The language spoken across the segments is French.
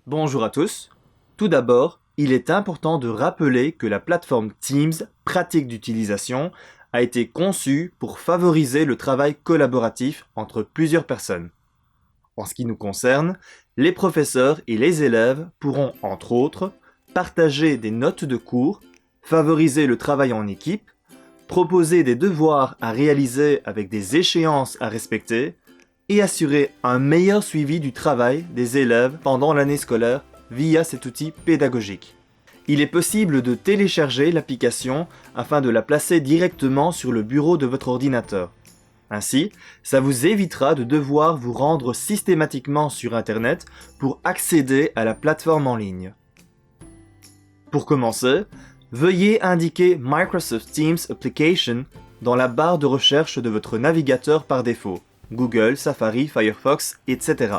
Bonjour à tous. Tout d'abord, il est important de rappeler que la plateforme Teams, pratique d'utilisation, a été conçue pour favoriser le travail collaboratif entre plusieurs personnes. En ce qui nous concerne, les professeurs et les élèves pourront, entre autres, partager des notes de cours, favoriser le travail en équipe, proposer des devoirs à réaliser avec des échéances à respecter et assurer un meilleur suivi du travail des élèves pendant l'année scolaire via cet outil pédagogique. Il est possible de télécharger l'application afin de la placer directement sur le bureau de votre ordinateur. Ainsi, ça vous évitera de devoir vous rendre systématiquement sur Internet pour accéder à la plateforme en ligne. Pour commencer, veuillez indiquer Microsoft Teams Application dans la barre de recherche de votre navigateur par défaut, Google, Safari, Firefox, etc.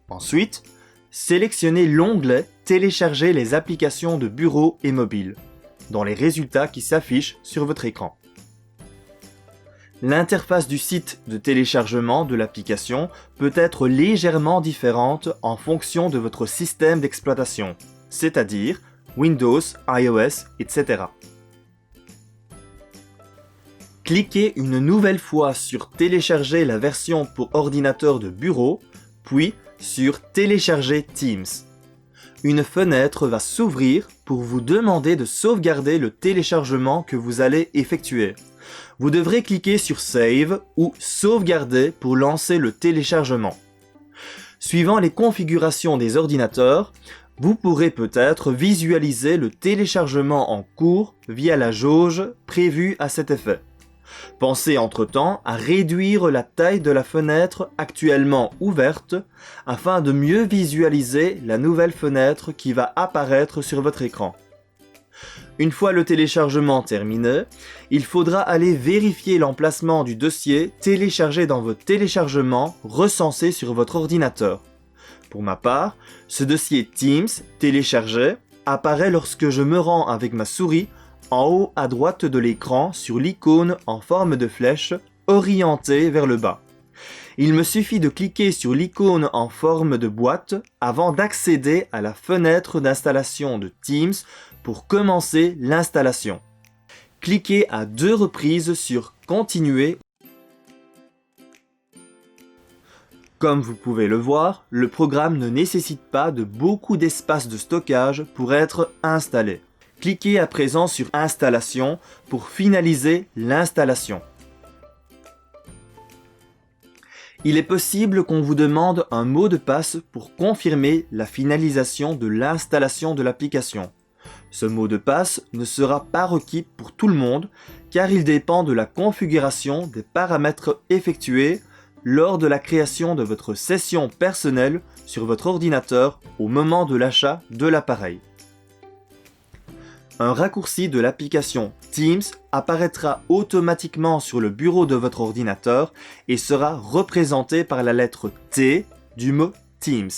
Ensuite, sélectionnez l'onglet Télécharger les applications de bureau et mobile dans les résultats qui s'affichent sur votre écran. L'interface du site de téléchargement de l'application peut être légèrement différente en fonction de votre système d'exploitation, c'est-à-dire Windows, iOS, etc. Cliquez une nouvelle fois sur Télécharger la version pour ordinateur de bureau, puis sur Télécharger Teams. Une fenêtre va s'ouvrir pour vous demander de sauvegarder le téléchargement que vous allez effectuer. Vous devrez cliquer sur Save ou Sauvegarder pour lancer le téléchargement. Suivant les configurations des ordinateurs, vous pourrez peut-être visualiser le téléchargement en cours via la jauge prévue à cet effet. Pensez entre-temps à réduire la taille de la fenêtre actuellement ouverte afin de mieux visualiser la nouvelle fenêtre qui va apparaître sur votre écran. Une fois le téléchargement terminé, il faudra aller vérifier l'emplacement du dossier téléchargé dans votre téléchargement recensé sur votre ordinateur. Pour ma part, ce dossier Teams téléchargé apparaît lorsque je me rends avec ma souris en haut à droite de l'écran sur l'icône en forme de flèche orientée vers le bas. Il me suffit de cliquer sur l'icône en forme de boîte avant d'accéder à la fenêtre d'installation de Teams pour commencer l'installation. Cliquez à 2 reprises sur Continuer. Comme vous pouvez le voir, le programme ne nécessite pas de beaucoup d'espace de stockage pour être installé. Cliquez à présent sur Installation pour finaliser l'installation. Il est possible qu'on vous demande un mot de passe pour confirmer la finalisation de l'installation de l'application. Ce mot de passe ne sera pas requis pour tout le monde car il dépend de la configuration des paramètres effectués lors de la création de votre session personnelle sur votre ordinateur au moment de l'achat de l'appareil. Un raccourci de l'application Teams apparaîtra automatiquement sur le bureau de votre ordinateur et sera représenté par la lettre T du mot Teams.